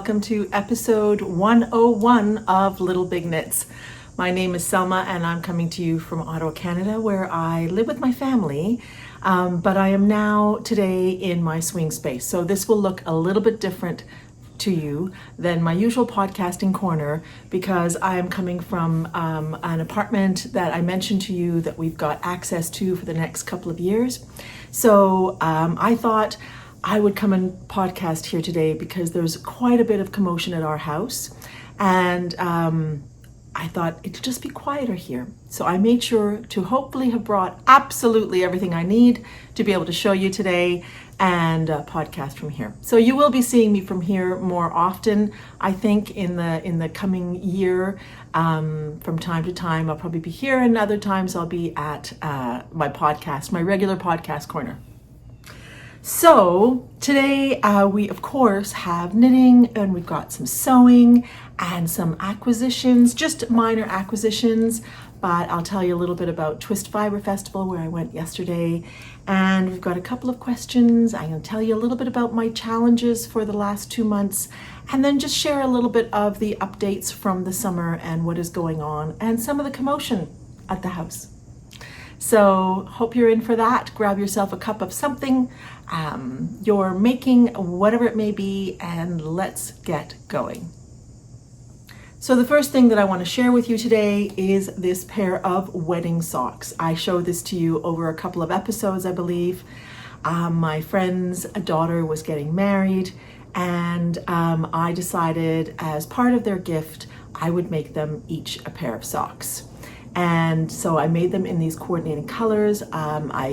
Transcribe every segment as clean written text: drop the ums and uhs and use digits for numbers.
welcome to episode 101 of Little Big Knits. My name is Selma and I'm coming to you from Ottawa, Canada, where I live with my family, but I am now today in my swing space. So this will look a little bit different to you than my usual podcasting corner because I am coming from an apartment that I mentioned to you that we've got access to for the next couple of years. So I thought I would come and podcast here today because there's quite a bit of commotion at our house, and I thought it'd just be quieter here. So I made sure to hopefully have brought absolutely everything I need to be able to show you today and podcast from here. So you will be seeing me from here more often, I think, in the coming year. From time to time, I'll probably be here, and other times I'll be at my regular podcast corner. So today we of course have knitting, and we've got some sewing and some acquisitions, just minor acquisitions, but I'll tell you a little bit about Twist Fiber Festival where I went yesterday, and we've got a couple of questions. I'm going to tell you a little bit about my challenges for the last 2 months, and then just share a little bit of the updates from the summer and what is going on and some of the commotion at the house. So hope you're in for that. Grab yourself a cup of something you're making, whatever it may be, and let's get going. So the first thing that I want to share with you today is this pair of wedding socks. I showed this to you over a couple of episodes, I believe. My friend's daughter was getting married, and I decided as part of their gift, I would make them each a pair of socks. And so I made them in these coordinating colors. I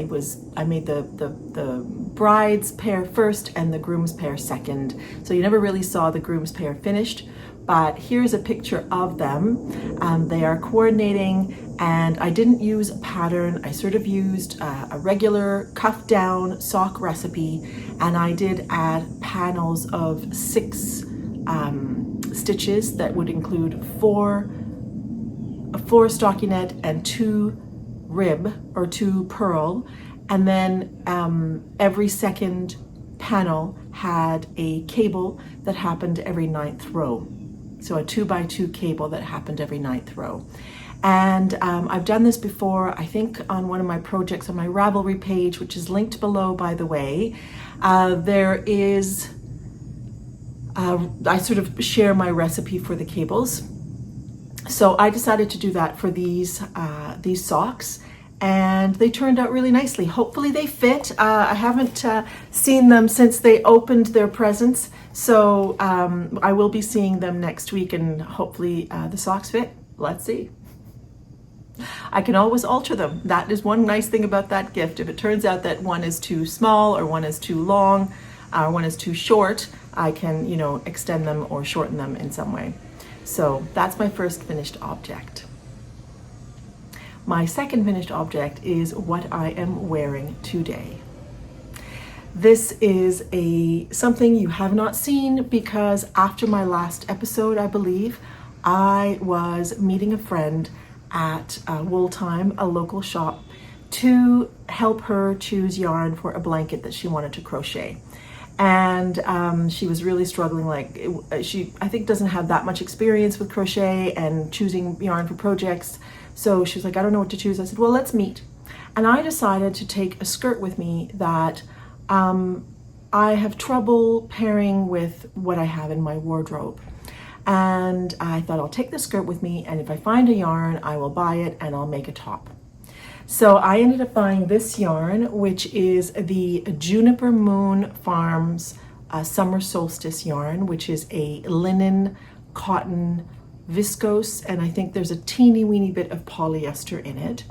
made the bride's pair first and the groom's pair second. So you never really saw the groom's pair finished, but here's a picture of them. They are coordinating, and I didn't use a pattern. I sort of used a regular cuff down sock recipe, and I did add panels of 6 stitches that would include 4 stockinette and 2 rib or 2 purl, and then every second panel had a cable that happened every 9th row. So a 2x2 cable that happened every 9th row. And I've done this before, I think on one of my projects on my Ravelry page, which is linked below, by the way. There is, I sort of share my recipe for the cables. So I decided to do that for these socks, and they turned out really nicely. Hopefully they fit. I haven't seen them since they opened their presents, so I will be seeing them next week, and hopefully the socks fit. Let's see. I can always alter them. That is one nice thing about that gift. If it turns out that one is too small, or one is too long, or one is too short, I can, extend them or shorten them in some way. So that's my first finished object. My second finished object is what I am wearing today. This is something you have not seen because after my last episode, I believe, I was meeting a friend at Wool Time, a local shop, to help her choose yarn for a blanket that she wanted to crochet. And she was really struggling. She, I think, doesn't have that much experience with crochet and choosing yarn for projects. So she was like, I don't know what to choose. I said, well, let's meet. And I decided to take a skirt with me that I have trouble pairing with what I have in my wardrobe. And I thought I'll take the skirt with me, and if I find a yarn, I will buy it and I'll make a top. So I ended up buying this yarn, which is the Juniper Moon Farms Summer Solstice yarn, which is a linen, cotton, viscose, and I think there's a teeny weeny bit of polyester in it.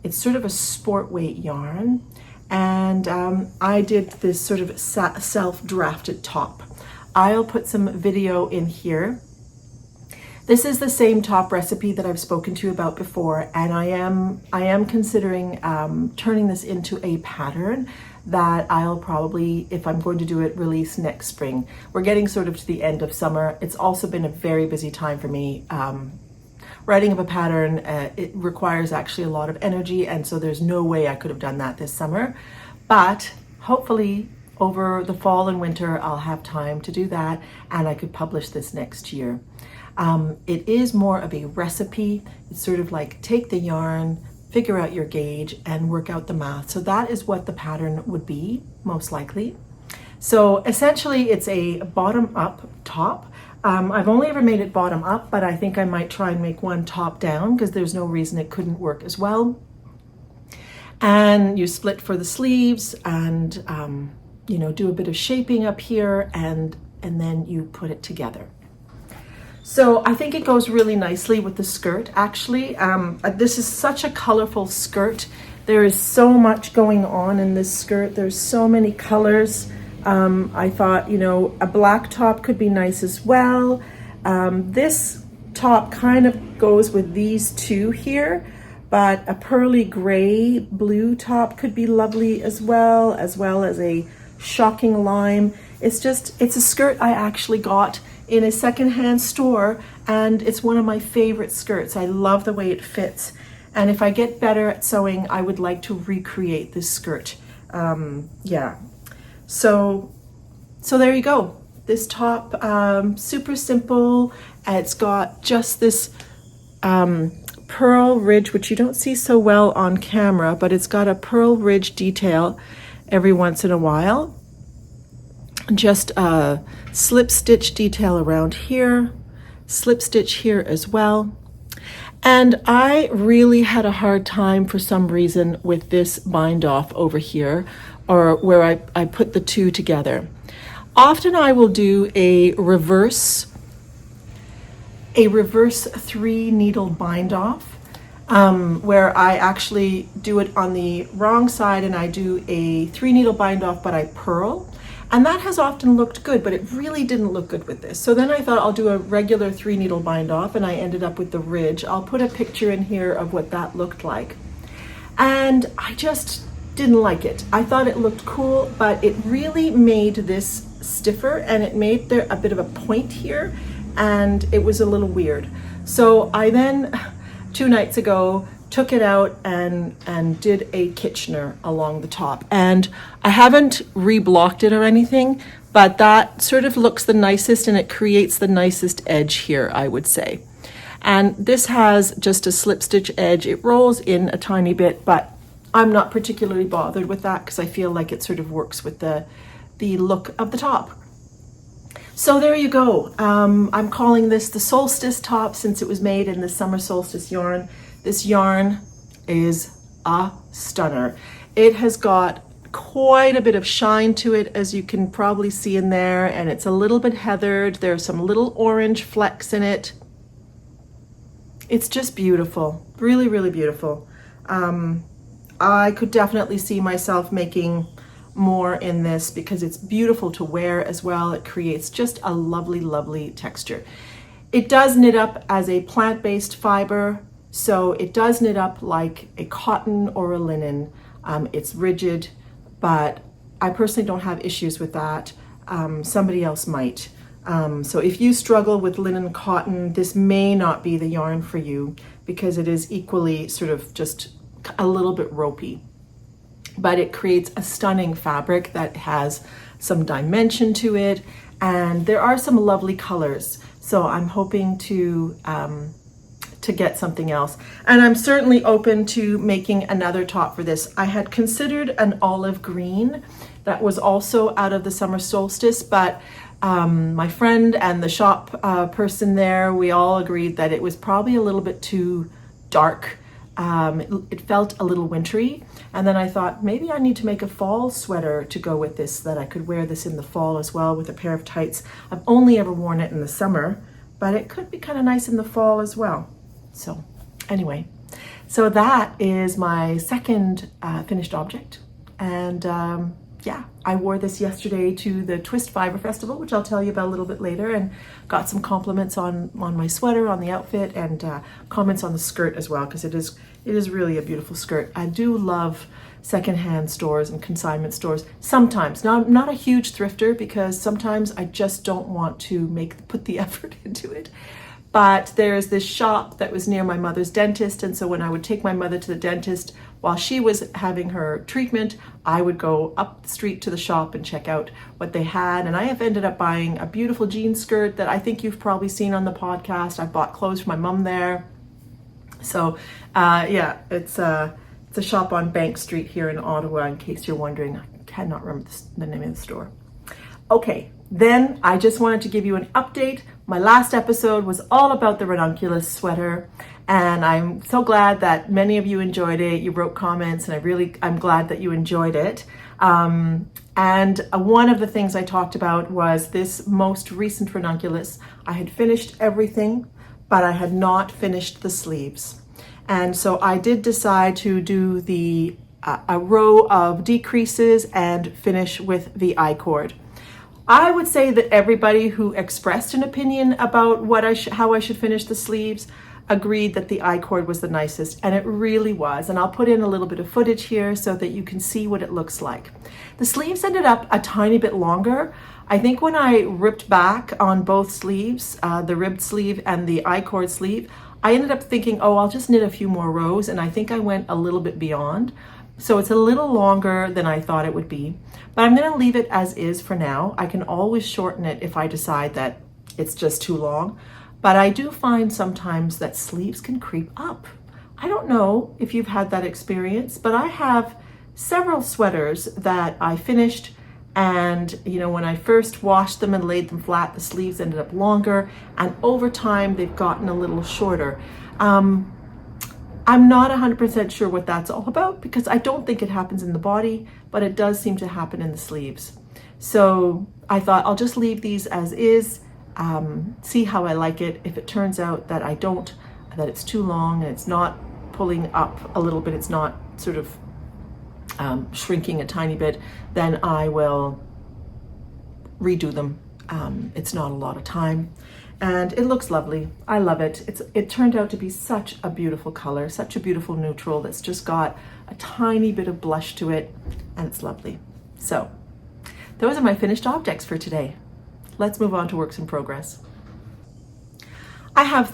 It's sort of a sport weight yarn, and I did this sort of self-drafted top. I'll put some video in here. This is the same top recipe that I've spoken to you about before, and I am considering turning this into a pattern that I'll probably, if I'm going to do it, release next spring. We're getting sort of to the end of summer. It's also been a very busy time for me. Writing up a pattern, it requires actually a lot of energy, and so there's no way I could have done that this summer. But hopefully over the fall and winter, I'll have time to do that, and I could publish this next year. It is more of a recipe. It's sort of like take the yarn, figure out your gauge, and work out the math. So that is what the pattern would be, most likely. So essentially it's a bottom-up top. I've only ever made it bottom up, but I think I might try and make one top down because there's no reason it couldn't work as well. And you split for the sleeves and you know, do a bit of shaping up here, and then you put it together. So I think it goes really nicely with the skirt, actually. This is such a colorful skirt. There is so much going on in this skirt. There's so many colors. I thought, you know, a black top could be nice as well. This top kind of goes with these two here, but a pearly gray blue top could be lovely as well as a shocking lime. It's a skirt I actually got in a secondhand store, and it's one of my favorite skirts. I love the way it fits. And if I get better at sewing, I would like to recreate this skirt. Yeah. So there you go. This top, super simple. It's got just this pearl ridge, which you don't see so well on camera, but it's got a pearl ridge detail every once in a while. Just a slip stitch detail around here, slip stitch here as well. And I really had a hard time for some reason with this bind off over here, or where I put the two together. Often I will do a reverse 3 needle bind off, where I actually do it on the wrong side and I do a 3 needle bind off, but I purl. And that has often looked good, but it really didn't look good with this. So then I thought I'll do a regular 3 needle bind off, and I ended up with the ridge. I'll put a picture in here of what that looked like. And I just didn't like it. I thought it looked cool, but it really made this stiffer, and it made there a bit of a point here, and it was a little weird. So I then, 2 nights ago, took it out and did a Kitchener along the top. And I haven't reblocked it or anything, but that sort of looks the nicest, and it creates the nicest edge here, I would say. And this has just a slip stitch edge. It rolls in a tiny bit, but I'm not particularly bothered with that because I feel like it sort of works with the look of the top. So there you go. I'm calling this the Solstice top since it was made in the summer solstice yarn. This yarn is a stunner. It has got quite a bit of shine to it, as you can probably see in there, and it's a little bit heathered. There's some little orange flecks in it. It's just beautiful, really, really beautiful. I could definitely see myself making more in this because it's beautiful to wear as well. It creates just a lovely, lovely texture. It does knit up as a plant-based fiber, so it does knit up like a cotton or a linen. It's rigid, but I personally don't have issues with that. Somebody else might. So if you struggle with linen cotton, this may not be the yarn for you because it is equally sort of just a little bit ropey. But it creates a stunning fabric that has some dimension to it, and there are some lovely colors. So I'm hoping to get something else. And I'm certainly open to making another top for this. I had considered an olive green that was also out of the summer solstice, but my friend and the shop person there, we all agreed that it was probably a little bit too dark. It felt a little wintry, and then I thought maybe I need to make a fall sweater to go with this, that I could wear this in the fall as well with a pair of tights. I've only ever worn it in the summer, but it could be kind of nice in the fall as well. So anyway, so that is my second finished object, and yeah, I wore this yesterday to the Twist Fiber Festival, which I'll tell you about a little bit later, and got some compliments on my sweater, on the outfit, and comments on the skirt as well, because it is really a beautiful skirt. I do love secondhand stores and consignment stores sometimes. Now, I'm not a huge thrifter because sometimes I just don't want to put the effort into it. But there's this shop that was near my mother's dentist, and so when I would take my mother to the dentist while she was having her treatment, I would go up the street to the shop and check out what they had. And I have ended up buying a beautiful jean skirt that I think you've probably seen on the podcast. I bought clothes for my mom there. So yeah, it's a shop on Bank Street here in Ottawa, in case you're wondering. I cannot remember the name of the store. Okay, then I just wanted to give you an update. My last episode was all about the Ranunculus sweater, and I'm so glad that many of you enjoyed it. You wrote comments, and I'm glad that you enjoyed it. And one of the things I talked about was this most recent Ranunculus. I had finished everything, but I had not finished the sleeves. And so I did decide to do a row of decreases and finish with the I-cord. I would say that everybody who expressed an opinion about how I should finish the sleeves agreed that the I-cord was the nicest, and it really was. And I'll put in a little bit of footage here so that you can see what it looks like. The sleeves ended up a tiny bit longer. I think when I ripped back on both sleeves, the ribbed sleeve and the I-cord sleeve, I ended up thinking, oh, I'll just knit a few more rows, and I think I went a little bit beyond. So it's a little longer than I thought it would be, but I'm going to leave it as is for now. I can always shorten it if I decide that it's just too long, but I do find sometimes that sleeves can creep up. I don't know if you've had that experience, but I have several sweaters that I finished, and when I first washed them and laid them flat, the sleeves ended up longer, and over time they've gotten a little shorter. I'm not 100% sure what that's all about, because I don't think it happens in the body, but it does seem to happen in the sleeves. So I thought I'll just leave these as is, see how I like it. If it turns out that that it's too long and it's not pulling up a little bit, it's not sort of shrinking a tiny bit, then I will redo them. It's not a lot of time. And it looks lovely. I love it. It turned out to be such a beautiful color, such a beautiful neutral that's just got a tiny bit of blush to it, and it's lovely. So those are my finished objects for today. Let's move on to works in progress. I have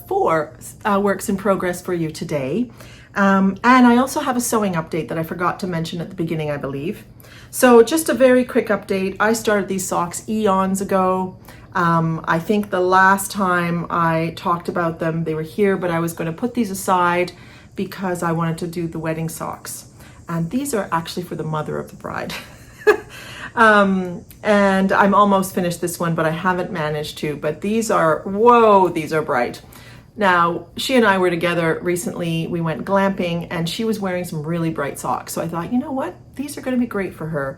four works in progress for you today. And I also have a sewing update that I forgot to mention at the beginning, I believe. So just a very quick update. I started these socks eons ago. I think the last time I talked about them, they were here, but I was going to put these aside because I wanted to do the wedding socks. And these are actually for the mother of the bride. And I'm almost finished this one, but I haven't managed to. But these are, whoa, these are bright. Now, she and I were together recently. We went glamping, and she was wearing some really bright socks. So I thought, you know what? These are going to be great for her.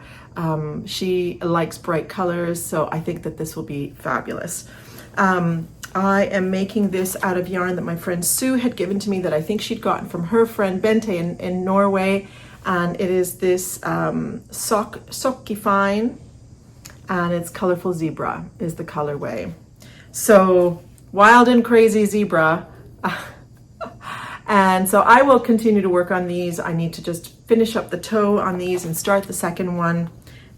She likes bright colors, so I think that this will be fabulous. I am making this out of yarn that my friend Sue had given to me that I think she'd gotten from her friend Benckert in Norway. And it is this Socky Fine, and it's Colorful Zebra is the colorway. So wild and crazy zebra. And so I will continue to work on these. I need to just finish up the toe on these and start the second one.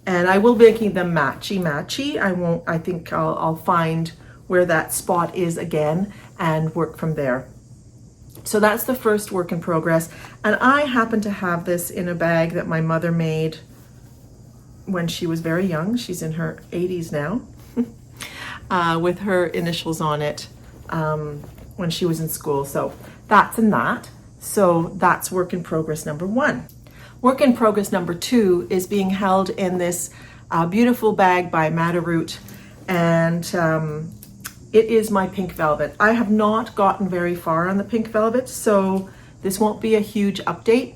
And I will be making them matchy. I think I'll find where that spot is again and work from there. So that's the first work in progress. And I happen to have this in a bag that my mother made when she was very young. She's in her 80s now. With her initials on it when she was in school. So that's in that. So that's work in progress number one. Work in progress number two is being held in this beautiful bag by Matterroot, and it is my pink velvet. I have not gotten very far on the pink velvet, so this won't be a huge update.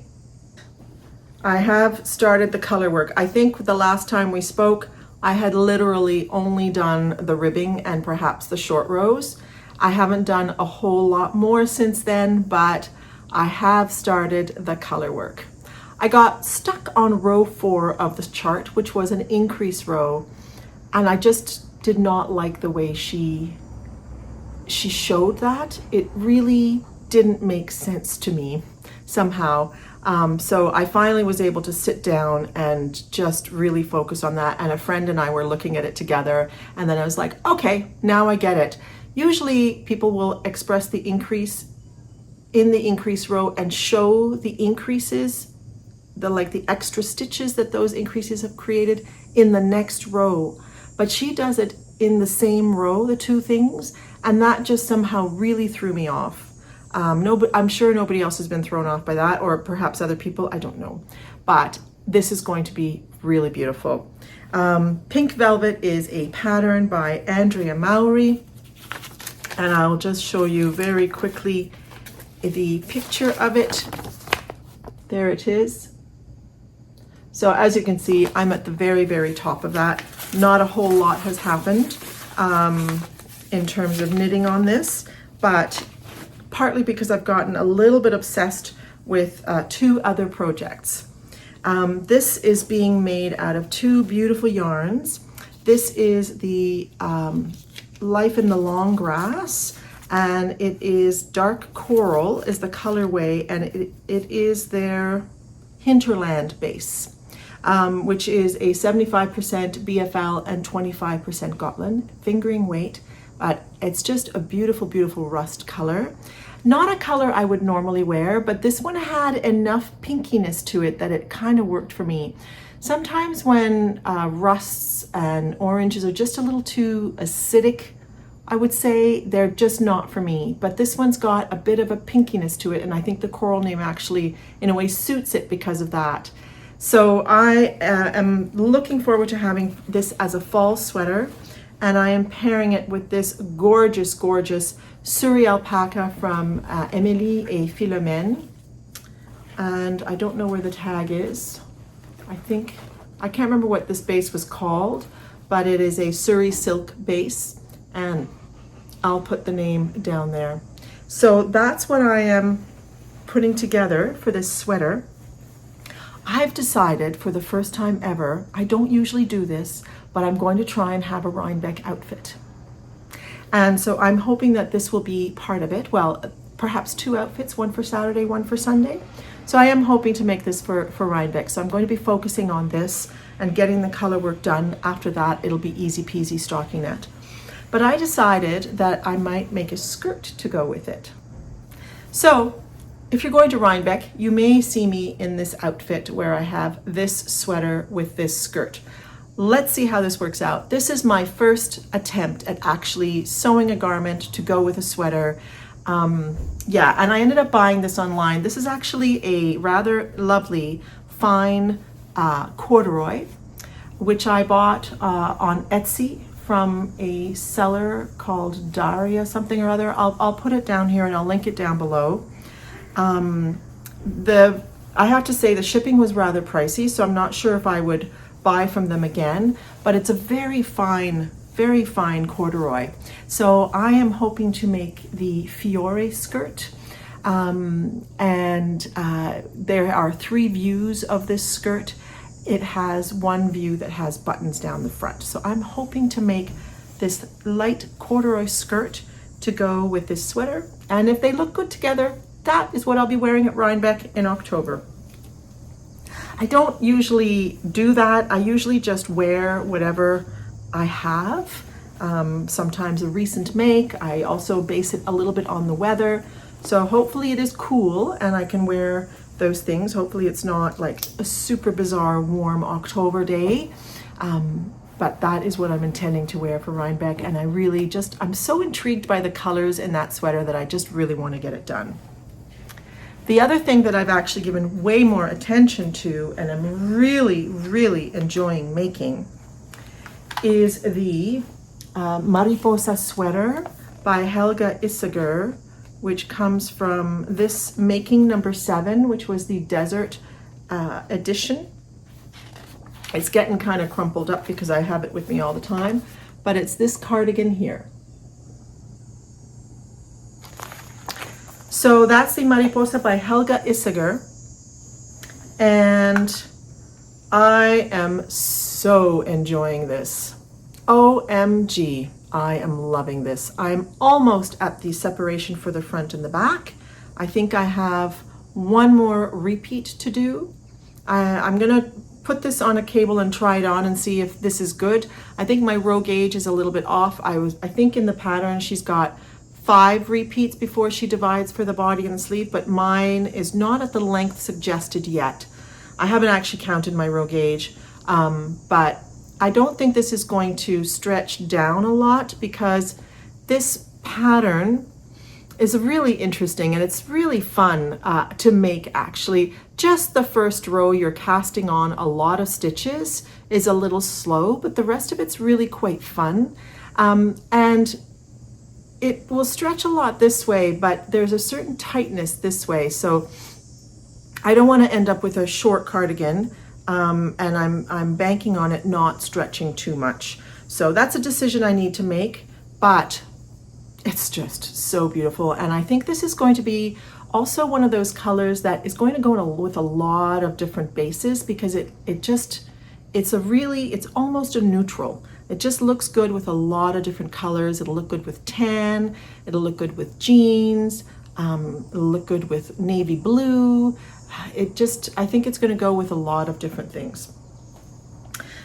I have started the color work. I think the last time we spoke, I had literally only done the ribbing and perhaps the short rows. I haven't done a whole lot more since then, but I have started the color work. I got stuck on row 4 of the chart, which was an increase row, and I just did not like the way she showed that. It really didn't make sense to me somehow. So I finally was able to sit down and just really focus on that. And a friend and I were looking at it together. And then I was like, okay, now I get it. Usually people will express the increase in the increase row and show the increases, the extra stitches that those increases have created in the next row. But she does it in the same row, the two things, and that just somehow really threw me off. I'm sure nobody else has been thrown off by that, or perhaps other people, I don't know. But this is going to be really beautiful. Pink Velvet is a pattern by Andrea Mowry, and I'll just show you very quickly the picture of it. There it is. So as you can see, I'm at the very, very top of that. Not a whole lot has happened in terms of knitting on this, but partly because I've gotten a little bit obsessed with two other projects. This is being made out of two beautiful yarns. This is the Life in the Long Grass, and it is dark coral is the colorway, and it is their Hinterland base, which is a 75% BFL and 25% Gotland, fingering weight, but it's just a beautiful, beautiful rust color. Not a color I would normally wear, but this one had enough pinkiness to it that it kind of worked for me. Sometimes when rusts and oranges are just a little too acidic, I would say they're just not for me. But this one's got a bit of a pinkiness to it, and I think the coral name actually in a way suits it because of that. So I am looking forward to having this as a fall sweater, and I am pairing it with this gorgeous, gorgeous Suri alpaca from Emilie et Philomène. And I don't know where the tag is. I can't remember what this base was called, but it is a Suri silk base, and I'll put the name down there. So that's what I am putting together for this sweater. I've decided for the first time ever, I don't usually do this, but I'm going to try and have a Rhinebeck outfit. And so I'm hoping that this will be part of it. Well, perhaps two outfits, one for Saturday, one for Sunday. So I am hoping to make this for Rhinebeck. So I'm going to be focusing on this and getting the color work done. After that, it'll be easy peasy stockinette. But I decided that I might make a skirt to go with it. So if you're going to Rhinebeck, you may see me in this outfit where I have this sweater with this skirt. Let's see how this works out. This is my first attempt at actually sewing a garment to go with a sweater. Yeah, and I ended up buying this online. This is actually a rather lovely, fine corduroy, which I bought on Etsy from a seller called Daria something or other. I'll put it down here and I'll link it down below. I have to say the shipping was rather pricey, so I'm not sure if I would buy from them again, but it's a very fine corduroy. So I am hoping to make the Fiore skirt, and there are three views of this skirt. It has one view that has buttons down the front. So I'm hoping to make this light corduroy skirt to go with this sweater, and if they look good together, that is what I'll be wearing at Rhinebeck in October. I don't usually do that. I usually just wear whatever I have. Sometimes a recent make. I also base it a little bit on the weather. So hopefully it is cool and I can wear those things. Hopefully it's not like a super bizarre warm October day. But that is what I'm intending to wear for Rhinebeck. And I'm so intrigued by the colors in that sweater that I just really want to get it done. The other thing that I've actually given way more attention to, and I'm really, really enjoying making, is the Mariposa sweater by Helga Isager, which comes from this making number 7, which was the desert edition. It's getting kind of crumpled up because I have it with me all the time, but it's this cardigan here. So that's the Mariposa by Helga Isager, and I am so enjoying this. OMG, I am loving this. I'm almost at the separation for the front and the back. I think I have one more repeat to do. I'm gonna put this on a cable and try it on and see if this is good. I think my row gauge is a little bit off. I think in the pattern she's got 5 repeats before she divides for the body and the sleeve, but mine is not at the length suggested yet. I haven't actually counted my row gauge, but I don't think this is going to stretch down a lot because this pattern is really interesting and it's really fun to make actually. Just the first row you're casting on a lot of stitches is a little slow, but the rest of it's really quite fun. And it will stretch a lot this way, but there's a certain tightness this way. So I don't want to end up with a short cardigan, and I'm banking on it not stretching too much. So that's a decision I need to make, but it's just so beautiful. And I think this is going to be also one of those colors that is going to go with a lot of different bases because it's almost a neutral. It just looks good with a lot of different colors. It'll look good with tan, it'll look good with jeans, it'll look good with navy blue. I think it's going to go with a lot of different things.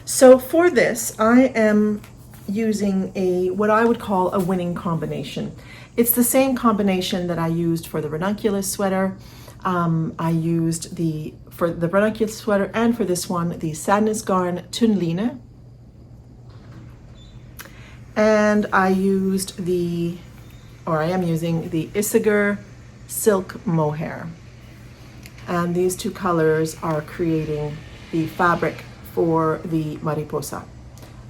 So for this, I am using what I would call a winning combination. It's the same combination that I used for the Ranunculus sweater. I used for the Ranunculus sweater and for this one, the Sadness Garn Tunline. And I am using the Isager Silk Mohair. And these two colors are creating the fabric for the Mariposa.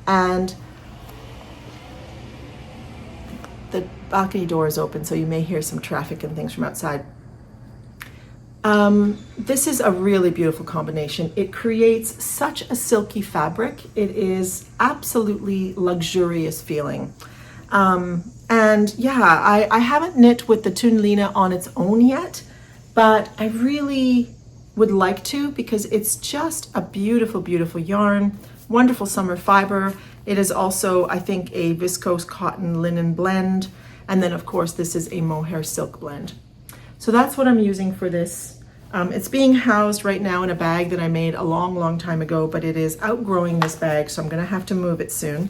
And the balcony door is open, so you may hear some traffic and things from outside. This is a really beautiful combination. It creates such a silky fabric. It is absolutely luxurious feeling. And yeah, I haven't knit with the Tunline on its own yet, but I really would like to because it's just a beautiful, beautiful yarn, wonderful summer fiber. It is also, I think, a viscose cotton linen blend. And then of course, this is a mohair silk blend. So that's what I'm using for this. It's being housed right now in a bag that I made a long, long time ago, but it is outgrowing this bag, so I'm gonna have to move it soon.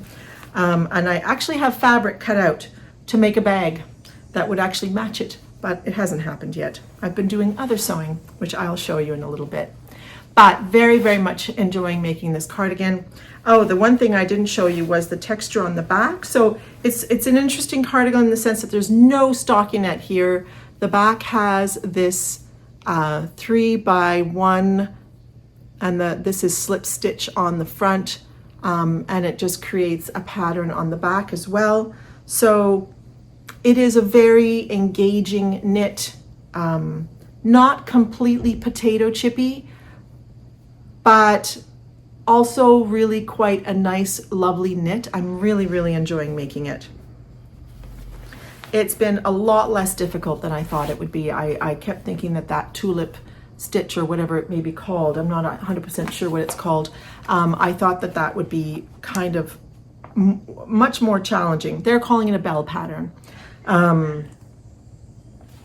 And I actually have fabric cut out to make a bag that would actually match it, but it hasn't happened yet. I've been doing other sewing, which I'll show you in a little bit. But very, very much enjoying making this cardigan. Oh, the one thing I didn't show you was the texture on the back. So it's an interesting cardigan in the sense that there's no stockinette here. The back has this 3x1, and this is slip stitch on the front, and it just creates a pattern on the back as well. So it is a very engaging knit, not completely potato chippy, but also really quite a nice, lovely knit. I'm really, really enjoying making it. It's been a lot less difficult than I thought it would be. I kept thinking that tulip stitch or whatever it may be called, I'm not 100% sure what it's called. I thought that would be kind of much more challenging. They're calling it a bell pattern.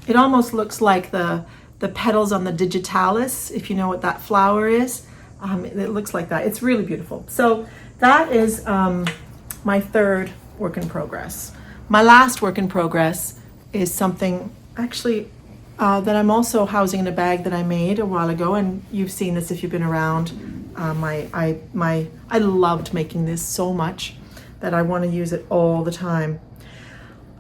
It almost looks like the petals on the digitalis, if you know what that flower is. It looks like that. It's really beautiful. So that is my third work in progress. My last work in progress is something actually that I'm also housing in a bag that I made a while ago, and you've seen this if you've been around. I loved making this so much that I want to use it all the time.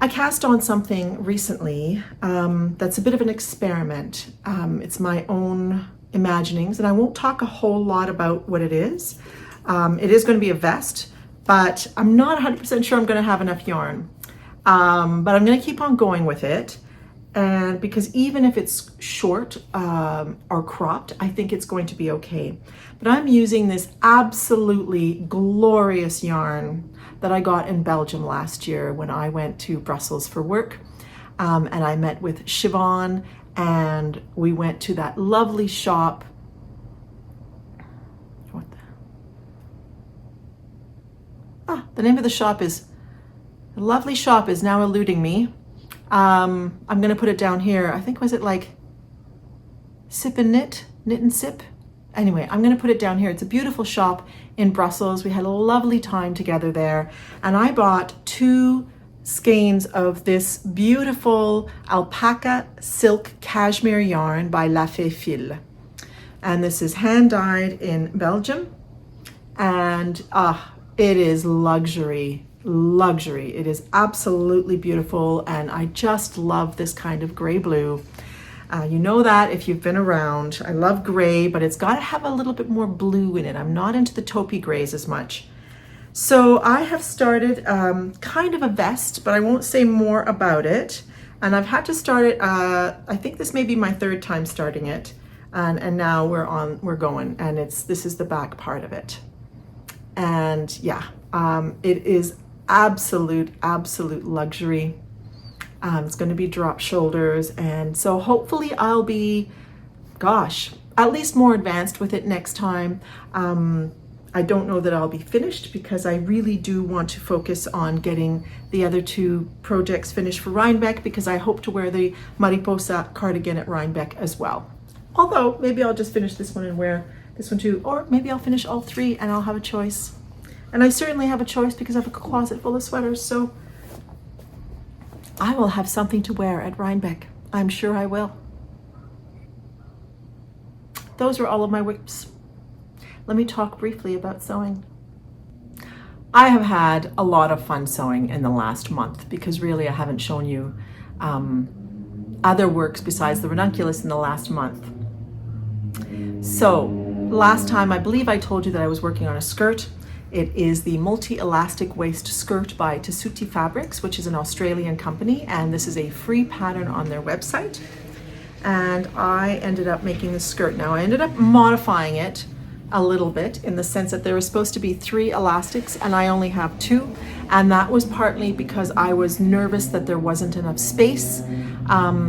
I cast on something recently that's a bit of an experiment. It's my own imaginings, and I won't talk a whole lot about what it is. It is going to be a vest, but I'm not 100% sure I'm going to have enough yarn. But I'm going to keep on going with it, and because even if it's short or cropped, I think it's going to be okay. But I'm using this absolutely glorious yarn that I got in Belgium last year when I went to Brussels for work, and I met with Siobhan, and we went to that lovely shop. The name of the shop is, the lovely shop is now eluding me. I'm gonna put it down here. I think, was it like Sip and Knit, Knit and Sip? anyway, I'm going to put it down here. It's a beautiful shop in Brussels. We had a lovely time together there. And I bought 2 skeins of this beautiful alpaca silk cashmere yarn by La Fée Fil. And this is hand dyed in Belgium. And it is luxury. It is absolutely beautiful. And I just love this kind of gray blue. You know that if you've been around. I love gray, but it's got to have a little bit more blue in it. I'm not into the taupey grays as much. So I have started kind of a vest, but I won't say more about it. And I've had to start it, I think this may be my 3rd time starting it. And now we're going, and this is the back part of it. And yeah, it is absolute luxury. It's going to be drop shoulders, and so hopefully I'll be, at least more advanced with it next time. I don't know that I'll be finished because I really do want to focus on getting the other 2 projects finished for Rhinebeck, because I hope to wear the Mariposa cardigan at Rhinebeck as well. Although maybe I'll just finish this one and wear this one too, or maybe I'll finish all 3 and I'll have a choice. And I certainly have a choice because I have a closet full of sweaters, so I will have something to wear at Rhinebeck. I'm sure I will. Those are all of my whips. Let me talk briefly about sewing. I have had a lot of fun sewing in the last month because really I haven't shown you other works besides the Ranunculus in the last month. So last time I believe I told you that I was working on a skirt. It is the multi-elastic waist skirt by Tessuti Fabrics, which is an Australian company, and this is a free pattern on their website. And I ended up making the skirt. Now I ended up modifying it a little bit in the sense that there was supposed to be 3 elastics and I only have 2, and that was partly because I was nervous that there wasn't enough space.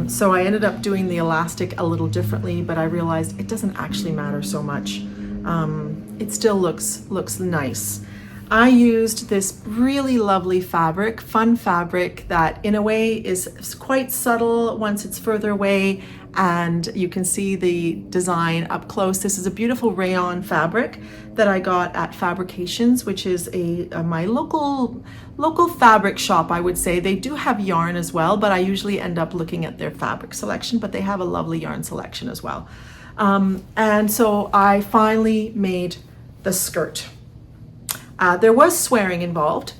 So I ended up doing the elastic a little differently, but I realized it doesn't actually matter so much. It still looks nice. I used this really lovely fabric, fun fabric that in a way is quite subtle once it's further away, and you can see the design up close. This is a beautiful rayon fabric that I got at Fabrications, which is my local fabric shop, I would say. They do have yarn as well, but I usually end up looking at their fabric selection, but they have a lovely yarn selection as well. And so I finally made the skirt. There was swearing involved,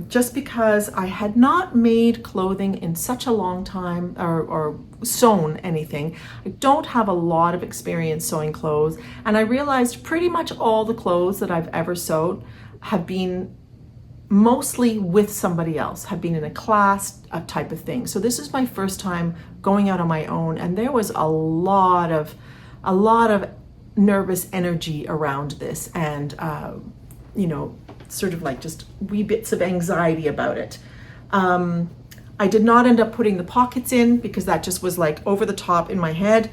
just because I had not made clothing in such a long time, or sewn anything. I don't have a lot of experience sewing clothes, and I realized pretty much all the clothes that I've ever sewed have been mostly with somebody else, have been in a class, a type of thing. So this is my first time going out on my own, and there was a lot of nervous energy around this, and sort of like just wee bits of anxiety about it. I did not end up putting the pockets in because that just was like over the top in my head.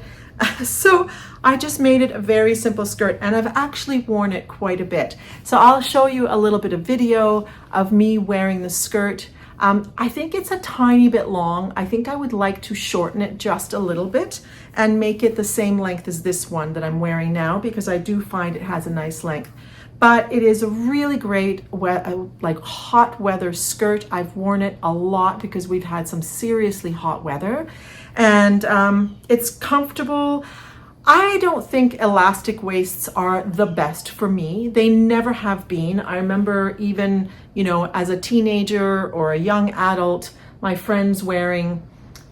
So I just made it a very simple skirt, and I've actually worn it quite a bit. So I'll show you a little bit of video of me wearing the skirt. I think it's a tiny bit long. I think I would like to shorten it just a little bit and make it the same length as this one that I'm wearing now, because I do find it has a nice length. But it is a really great like hot weather skirt. I've worn it a lot because we've had some seriously hot weather, and it's comfortable. I don't think elastic waists are the best for me. They never have been. I remember even, as a teenager or a young adult, my friends wearing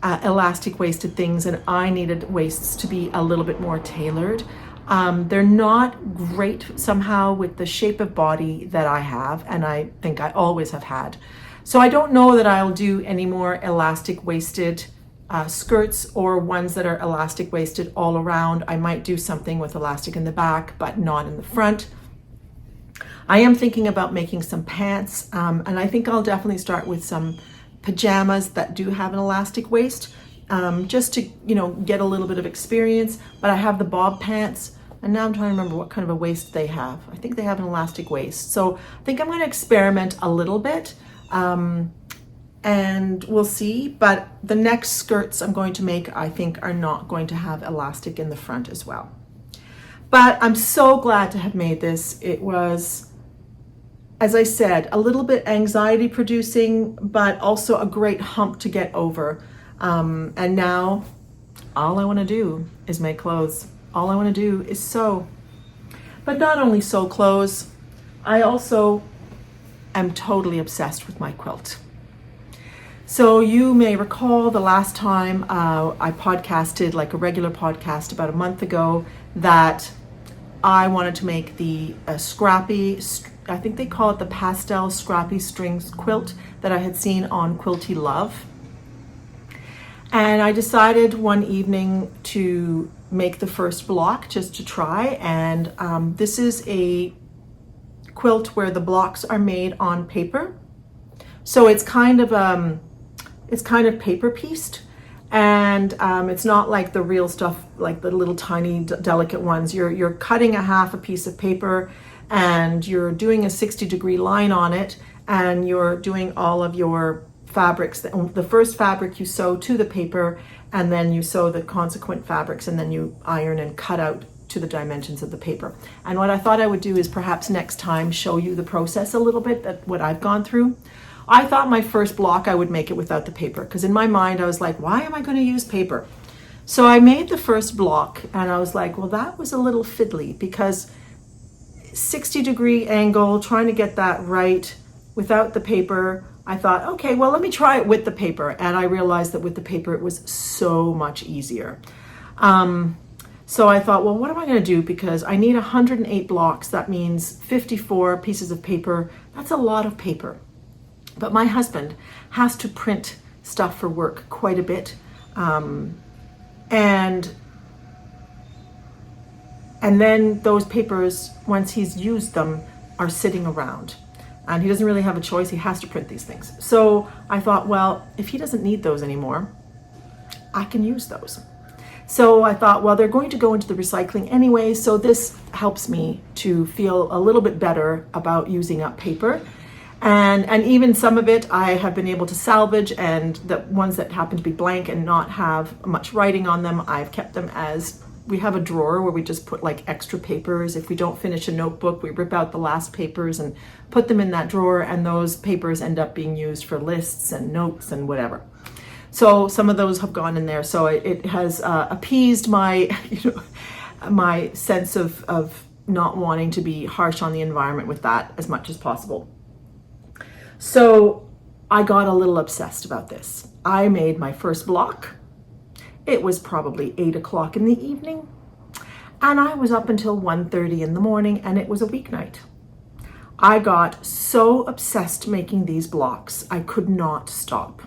elastic waisted things, and I needed waists to be a little bit more tailored. They're not great somehow with the shape of body that I have, and I think I always have had. So I don't know that I'll do any more elastic waisted skirts, or ones that are elastic waisted all around. I might do something with elastic in the back, but not in the front. I am thinking about making some pants, and I think I'll definitely start with some pajamas that do have an elastic waist, just to get a little bit of experience. But I have the bob pants, and now I'm trying to remember what kind of a waist they have. I think they have an elastic waist, so I think I'm going to experiment a little bit, and we'll see. But the next skirts I'm going to make, I think, are not going to have elastic in the front as well. But I'm so glad to have made this. It was, as I said, a little bit anxiety producing, but also a great hump to get over. And now all I want to do is make clothes. All I want to do is sew. But not only sew clothes, I also am totally obsessed with my quilt. So you may recall the last time I podcasted, like a regular podcast about a month ago, that I wanted to make the scrappy, I think they call it the pastel scrappy strings quilt that I had seen on Quilty Love. And I decided one evening to make the first block just to try. And this is a quilt where the blocks are made on paper. So it's kind of paper pieced, and it's not like the real stuff, like the little tiny delicate ones. You're cutting a half a piece of paper, and you're doing a 60-degree line on it, and you're doing all of your fabrics. The first fabric you sew to the paper, and then you sew the consequent fabrics, and then you iron and cut out to the dimensions of the paper. And what I thought I would do is perhaps next time show you the process a little bit, that what I've gone through. I thought my first block I would make it without the paper, because in my mind I was like, why am I going to use paper? So I made the first block, and I was like, well, that was a little fiddly, because 60-degree angle, trying to get that right without the paper. I thought, okay, well, let me try it with the paper. And I realized that with the paper it was so much easier. So I thought, well, what am I going to do? Because I need 108 blocks. That means 54 pieces of paper. That's a lot of paper. But my husband has to print stuff for work quite a bit. And then those papers, once he's used them, are sitting around. And he doesn't really have a choice. He has to print these things. So I thought, well, if he doesn't need those anymore, I can use those. So I thought, well, they're going to go into the recycling anyway, so this helps me to feel a little bit better about using up paper. And even some of it I have been able to salvage, and the ones that happen to be blank and not have much writing on them, I've kept them as, we have a drawer where we just put like extra papers. If we don't finish a notebook, we rip out the last papers and put them in that drawer, and those papers end up being used for lists and notes and whatever. So some of those have gone in there. So it has appeased my, my sense of not wanting to be harsh on the environment with that as much as possible. So I got a little obsessed about this. I made my first block. It was probably 8 o'clock in the evening, and I was up until 1:30 in the morning, and it was a weeknight. I got so obsessed making these blocks, I could not stop.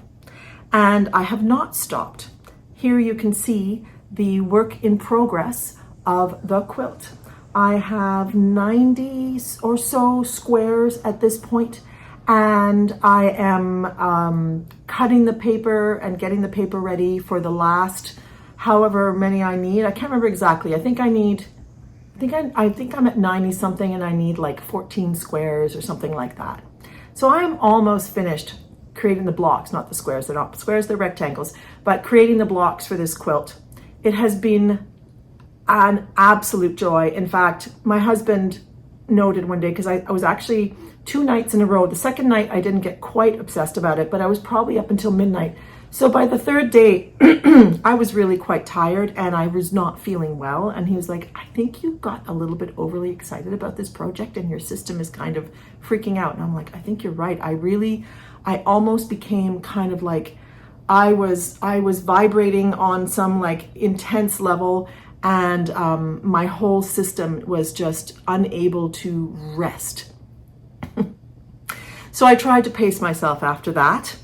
And I have not stopped. Here you can see the work in progress of the quilt. I have 90 or so squares at this point, and I am cutting the paper and getting the paper ready for the last however many I need. I can't remember exactly. I think I'm at 90 something, and I need like 14 squares or something like that. So I'm almost finished creating the blocks, not the squares. They're not squares, they're rectangles, but creating the blocks for this quilt. It has been an absolute joy. In fact, my husband noted one day, because I was actually 2 nights in a row. The second night I didn't get quite obsessed about it, but I was probably up until midnight. So by the third day, I was really quite tired, and I was not feeling well. And he was like, I think you got a little bit overly excited about this project, and your system is kind of freaking out. And I'm like, I think you're right. I almost became kind of like, I was vibrating on some like intense level, and my whole system was just unable to rest. So I tried to pace myself after that,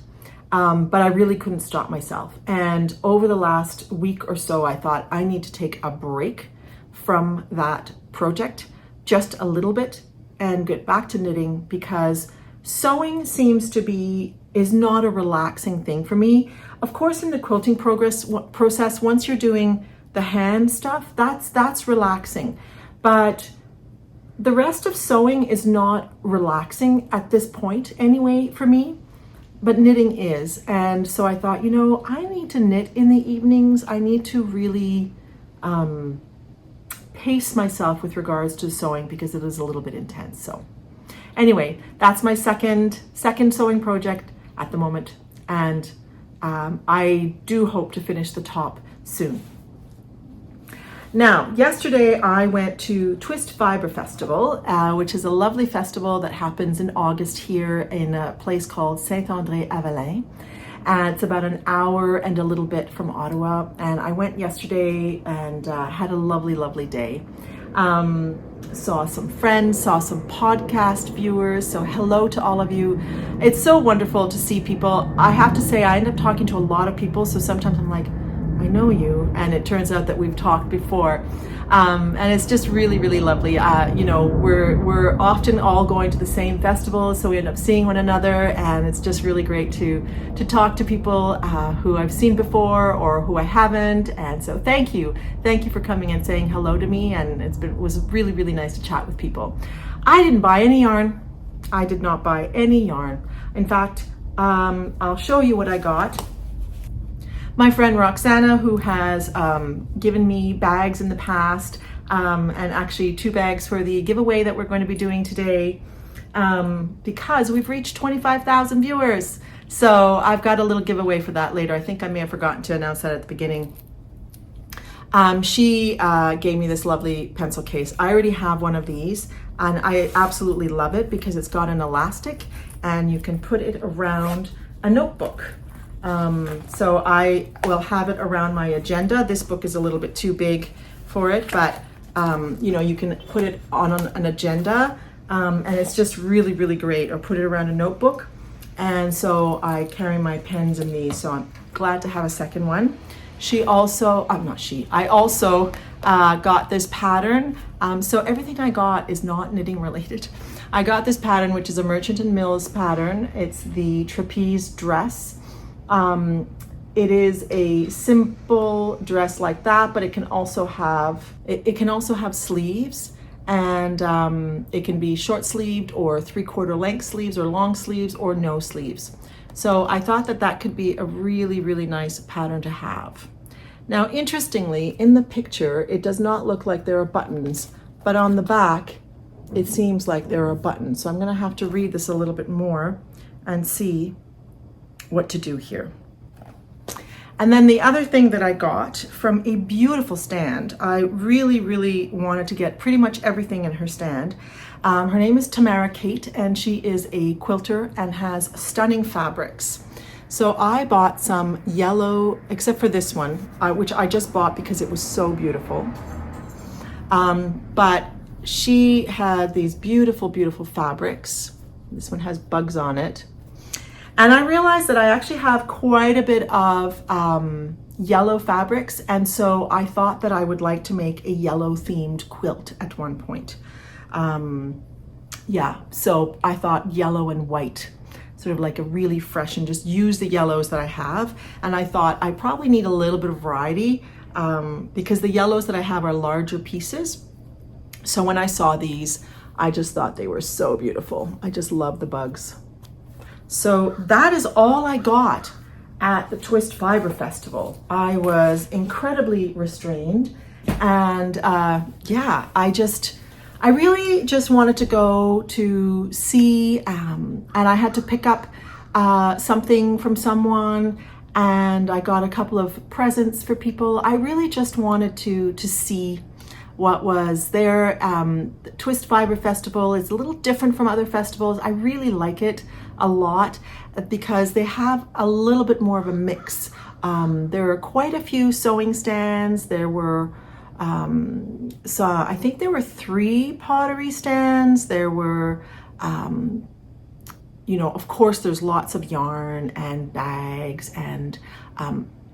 but I really couldn't stop myself. And over the last week or so, I thought I need to take a break from that project, just a little bit, and get back to knitting, because sewing is not a relaxing thing for me. Of course, in the quilting process, once you're doing the hand stuff, that's relaxing. But the rest of sewing is not relaxing at this point anyway for me, but knitting is. And so I thought, I need to knit in the evenings. I need to really pace myself with regards to sewing because it is a little bit intense. So anyway, that's my second sewing project at the moment, and I do hope to finish the top soon. Now, yesterday I went to Twist Fiber Festival, which is a lovely festival that happens in August here in a place called Saint-André-Avelin. And it's about an hour and a little bit from Ottawa. And I went yesterday and had a lovely, lovely day. Saw some friends, saw some podcast viewers. So hello to all of you. It's so wonderful to see people. I have to say, I end up talking to a lot of people. So sometimes I'm like, I know you, and it turns out that we've talked before, and it's just really, really lovely. You know, we're often all going to the same festival, so we end up seeing one another, and it's just really great to talk to people who I've seen before or who I haven't. And so thank you for coming and saying hello to me, and it was really, really nice to chat with people. I didn't buy any yarn. I did not buy any yarn. In fact, I'll show you what I got. My friend Roxana, who has given me bags in the past, and actually 2 bags for the giveaway that we're going to be doing today, because we've reached 25,000 viewers. So I've got a little giveaway for that later. I think I may have forgotten to announce that at the beginning. She gave me this lovely pencil case. I already have one of these, and I absolutely love it because it's got an elastic and you can put it around a notebook. So I will have it around my agenda. This book is a little bit too big for it, but you know, you can put it on an agenda, and it's just really, really great, or put it around a notebook. And so I carry my pens in these, so I'm glad to have a second one. I also got this pattern. So everything I got is not knitting related. I got this pattern, which is a Merchant & Mills pattern. It's the trapeze dress. It is a simple dress like that, but it can also have sleeves, and it can be short sleeved or 3/4 length sleeves or long sleeves or no sleeves. So I thought that could be a really, really nice pattern to have. Now, interestingly, in the picture, it does not look like there are buttons, but on the back, it seems like there are buttons. So I'm going to have to read this a little bit more and see what to do here. And then the other thing that I got from a beautiful stand, I really, really wanted to get pretty much everything in her stand. Her name is Tamara Kate, and she is a quilter and has stunning fabrics. So I bought some yellow, except for this one, which I just bought because it was so beautiful. But she had these beautiful, beautiful fabrics. This one has bugs on it. And I realized that I actually have quite a bit of yellow fabrics, and so I thought that I would like to make a yellow themed quilt at one point. Yeah, so I thought yellow and white, sort of like a really fresh, and just use the yellows that I have. And I thought I probably need a little bit of variety because the yellows that I have are larger pieces. So when I saw these, I just thought they were so beautiful. I just love the bugs. So that is all I got at the Twist Fiber Festival. I was incredibly restrained, and yeah, I really just wanted to go to see, and I had to pick up something from someone, and I got a couple of presents for people. I really just wanted to see what was there. The Twist Fiber Festival is a little different from other festivals. I really like it a lot because they have a little bit more of a mix. There are quite a few sewing stands. There were, so I think there were 3 pottery stands. There were, you know, of course there's lots of yarn and bags and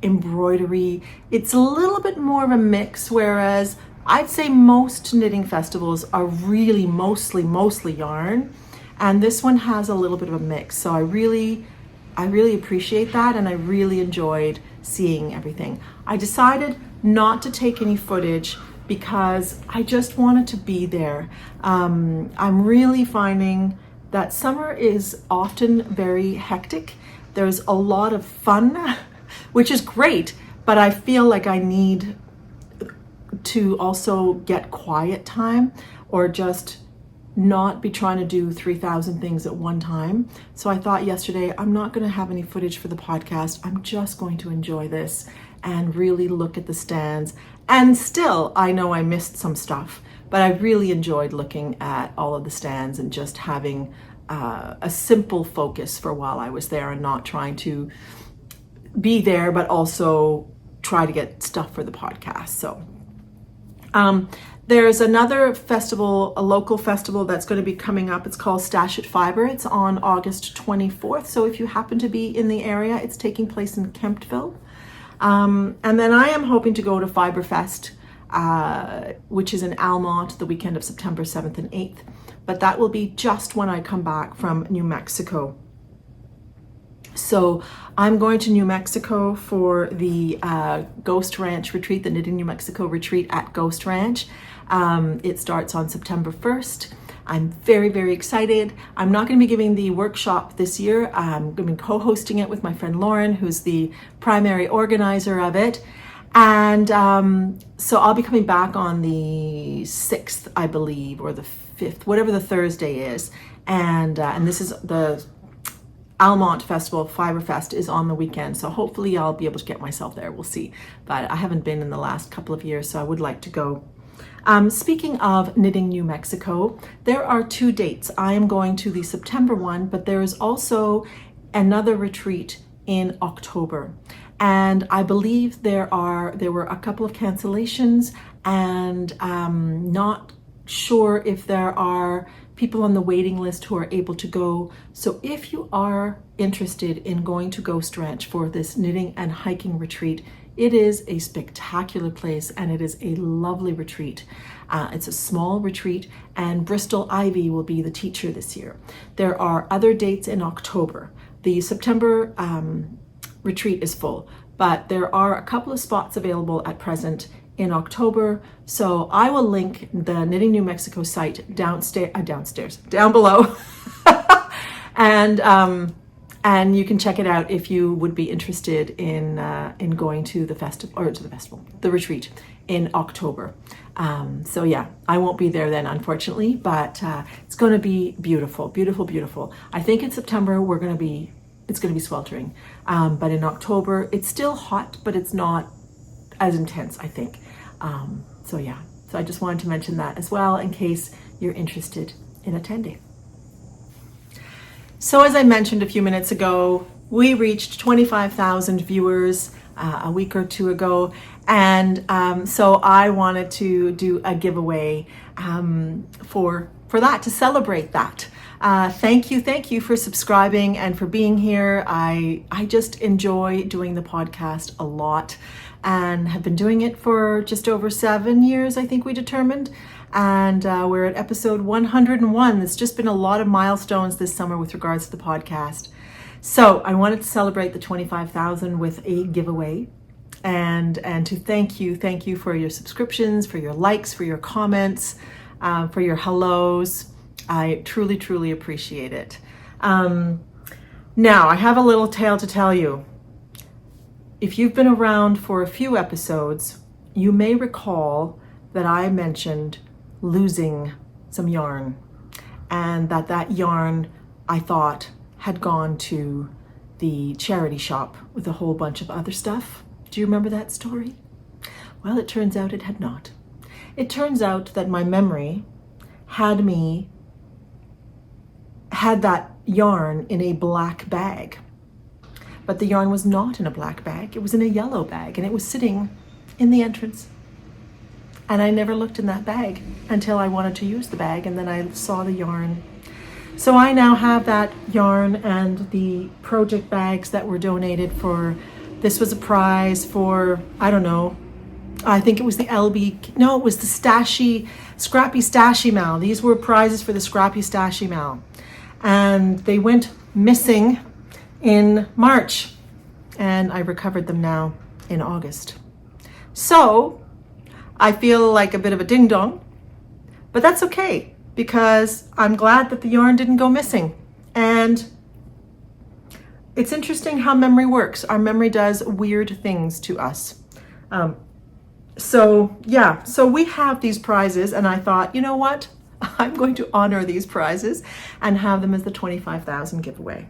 embroidery. It's a little bit more of a mix, whereas I'd say most knitting festivals are really mostly yarn, and this one has a little bit of a mix. So I really appreciate that, and I really enjoyed seeing everything. I decided not to take any footage because I just wanted to be there. I'm really finding that summer is often very hectic. There's a lot of fun, which is great, but I feel like I need to also get quiet time, or just not be trying to do 3,000 things at one time. So I thought yesterday, I'm not going to have any footage for the podcast. I'm just going to enjoy this and really look at the stands. And still, I know I missed some stuff, but I really enjoyed looking at all of the stands and just having a simple focus for while I was there, and not trying to be there, but also try to get stuff for the podcast. So there's another festival, a local festival that's going to be coming up. It's called Stash It Fiber. It's on August 24th. So if you happen to be in the area, it's taking place in Kemptville. And then I am hoping to go to Fiberfest, which is in Almont, the weekend of September 7th and 8th. But that will be just when I come back from New Mexico. So I'm going to New Mexico for the Ghost Ranch retreat, the Knitting New Mexico retreat at Ghost Ranch. It starts on September 1st. I'm very, very excited. I'm not going to be giving the workshop this year. I'm going to be co-hosting it with my friend Lauren, who's the primary organizer of it. And so I'll be coming back on the 6th, I believe, or the 5th, whatever the Thursday is. And this is the Almont Festival, Fiberfest is on the weekend. So hopefully I'll be able to get myself there. We'll see. But I haven't been in the last couple of years, so I would like to go. Speaking of Knitting New Mexico, there are 2 dates. I am going to the September one, but there is also another retreat in October. And I believe there were a couple of cancellations, and not sure if there are people on the waiting list who are able to go. So if you are interested in going to Ghost Ranch for this knitting and hiking retreat, it is a spectacular place, and it is a lovely retreat. It's a small retreat, and Bristol Ivy will be the teacher this year. There are other dates in October. The September retreat is full, but there are a couple of spots available at present in October. So I will link the Knitting New Mexico site down below. And you can check it out if you would be interested in going to the retreat in October. So yeah, I won't be there then, unfortunately, but it's going to be beautiful, beautiful, beautiful. I think in September it's going to be sweltering, but in October it's still hot, but it's not as intense, I think. So yeah, so I just wanted to mention that as well in case you're interested in attending. So as I mentioned a few minutes ago, we reached 25,000 viewers a week or 2 ago. And so I wanted to do a giveaway for that, to celebrate that. Thank you for subscribing and for being here. I just enjoy doing the podcast a lot, and have been doing it for just over 7 years, I think we determined. And we're at episode 101. It's just been a lot of milestones this summer with regards to the podcast. So I wanted to celebrate the 25,000 with a giveaway, and to thank you for your subscriptions, for your likes, for your comments, for your hellos. I truly, truly appreciate it. Now I have a little tale to tell you. If you've been around for a few episodes, you may recall that I mentioned losing some yarn, and that yarn, I thought, had gone to the charity shop with a whole bunch of other stuff. Do you remember that story? Well, it turns out it had not. It turns out that my memory had that yarn in a black bag, but the yarn was not in a black bag. It was in a yellow bag, and it was sitting in the entrance. And I never looked in that bag until I wanted to use the bag, and then I saw the yarn. So I now have that yarn and the project bags that were donated for, this was a prize for, I don't know, I think it was the it was the Scrappy Stashy Mal. These were prizes for the Scrappy Stashy Mal. And they went missing in March, and I recovered them now in August. So I feel like a bit of a ding dong, but that's okay, because I'm glad that the yarn didn't go missing. And it's interesting how memory works. Our memory does weird things to us. So yeah, so we have these prizes, and I thought, you know what? I'm going to honor these prizes and have them as the 25,000 giveaway.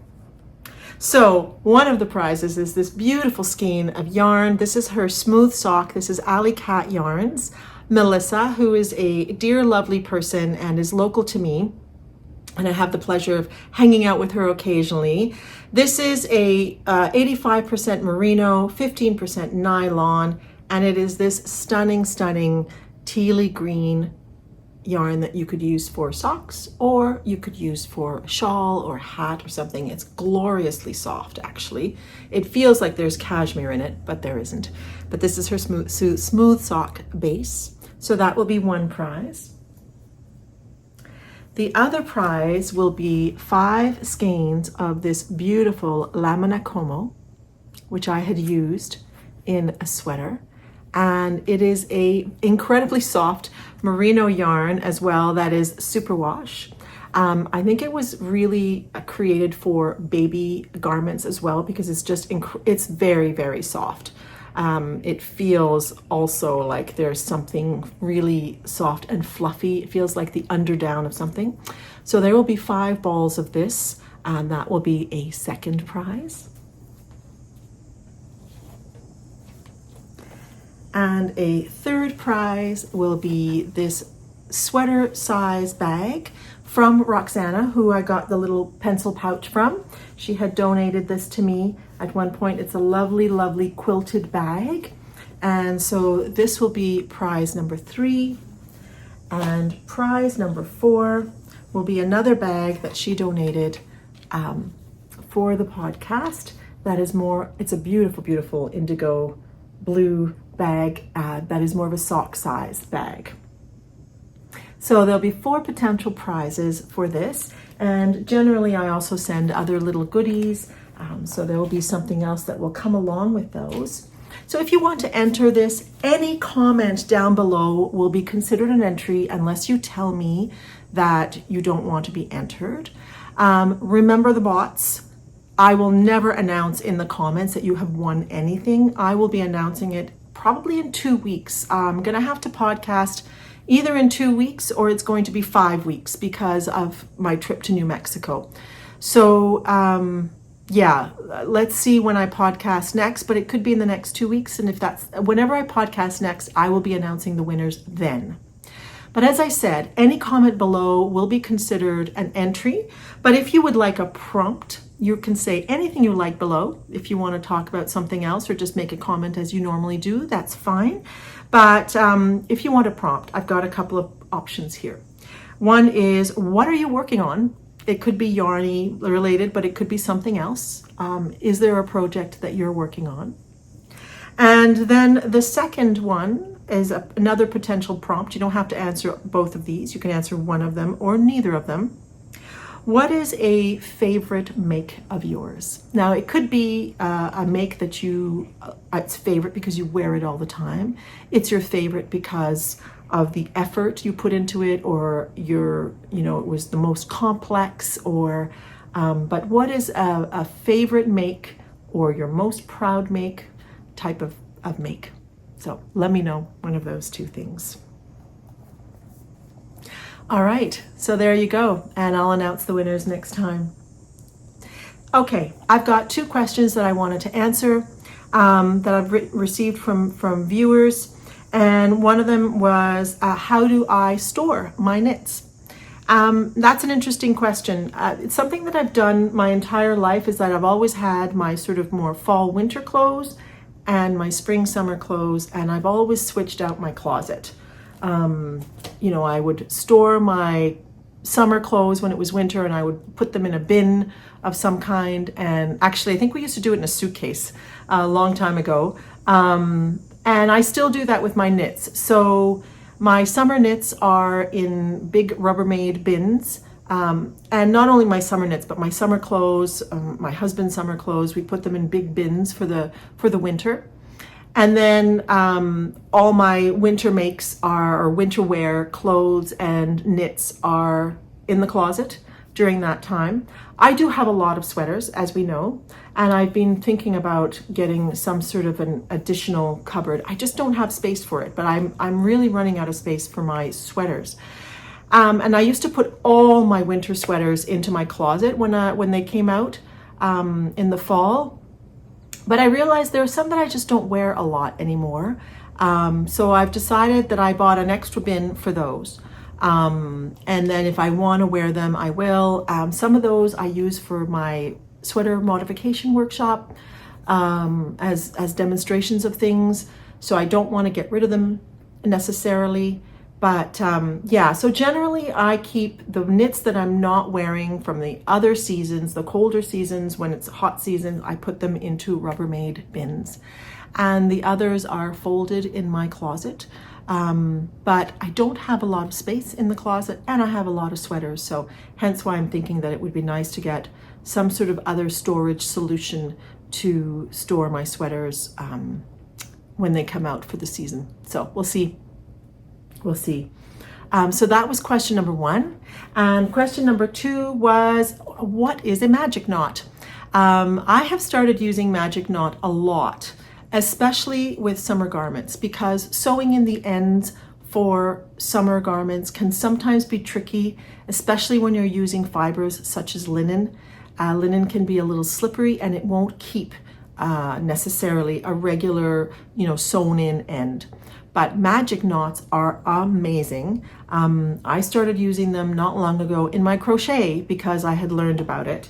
So one of the prizes is this beautiful skein of yarn. This is her smooth sock. This is Alley Cat Yarns. Melissa, who is a dear, lovely person and is local to me, and I have the pleasure of hanging out with her occasionally. This is a 85% merino, 15% nylon, and it is this stunning, stunning tealy green yarn that you could use for socks, or you could use for a shawl or a hat or something. It's gloriously soft, actually. It feels like there's cashmere in it, but there isn't. But this is her smooth sock base. So that will be one prize. The other prize will be 5 skeins of this beautiful lamina como, which I had used in a sweater. And it is a incredibly soft merino yarn as well that is superwash. I think it was really created for baby garments as well, because it's just it's very, very soft. It feels also like there's something really soft and fluffy. It feels like the underdown of something. So there will be 5 balls of this, and that will be a second prize. And a third prize will be this sweater size bag from Roxana, who I got the little pencil pouch from. She had donated this to me at one point. It's a lovely, lovely quilted bag. And so this will be prize number 3. And prize number 4 will be another bag that she donated for the podcast. That is more, it's a beautiful, beautiful indigo blue bag that is more of a sock size bag. So there'll be 4 potential prizes for this, and generally I also send other little goodies, so there will be something else that will come along with those. So if you want to enter this, any comment down below will be considered an entry unless you tell me that you don't want to be entered. Remember the bots. I will never announce in the comments that you have won anything. I will be announcing it probably in 2 weeks. I'm gonna have to podcast either in 2 weeks or it's going to be 5 weeks because of my trip to New Mexico. So yeah, let's see when I podcast next, but it could be in the next 2 weeks. And if that's, whenever I podcast next, I will be announcing the winners then. But as I said, any comment below will be considered an entry. But if you would like a prompt, you can say anything you like below. If you want to talk about something else or just make a comment as you normally do, that's fine. But if you want a prompt, I've got a couple of options here. One is, what are you working on? It could be yarny related, but it could be something else. Is there a project that you're working on? And then the second one is another potential prompt. You don't have to answer both of these. You can answer one of them or neither of them. What is a favorite make of yours? Now, it could be a make that it's favorite because you wear it all the time. It's your favorite because of the effort you put into it, or it was the most complex, or, but what is a favorite make or your most proud make type of make? So let me know one of those 2 things. All right, so there you go, and I'll announce the winners next time. Okay, I've got 2 questions that I wanted to answer that I've received from viewers, and one of them was, how do I store my knits? That's an interesting question. It's something that I've done my entire life, is that I've always had my sort of more fall winter clothes and my spring summer clothes, and I've always switched out my closet. I would store my summer clothes when it was winter, and I would put them in a bin of some kind. And actually, I think we used to do it in a suitcase a long time ago. And I still do that with my knits. So my summer knits are in big Rubbermaid bins. And not only my summer knits, but my summer clothes, my husband's summer clothes, we put them in big bins for the winter. And then all my winter makes or winter wear clothes and knits are in the closet. during that time. I do have a lot of sweaters, as we know, and I've been thinking about getting some sort of an additional cupboard. I just don't have space for it, but I'm really running out of space for my sweaters. And I used to put all my winter sweaters into my closet when they came out in the fall. But I realized there are some that I just don't wear a lot anymore. So I've decided that I bought an extra bin for those. And then if I want to wear them, I will. Some of those I use for my sweater modification workshop as demonstrations of things. So I don't want to get rid of them necessarily. But yeah, so generally I keep the knits that I'm not wearing from the other seasons, the colder seasons, when it's hot season, I put them into Rubbermaid bins. And the others are folded in my closet. But I don't have a lot of space in the closet, and I have a lot of sweaters. So hence why I'm thinking that it would be nice to get some sort of other storage solution to store my sweaters when they come out for the season. So we'll see. We'll see. So that was question number 1. And question number 2 was, what is a magic knot? I have started using magic knot a lot, especially with summer garments, because sewing in the ends for summer garments can sometimes be tricky, especially when you're using fibers such as linen. Linen can be a little slippery and it won't keep necessarily a regular, sewn in end. But magic knots are amazing. I started using them not long ago in my crochet because I had learned about it.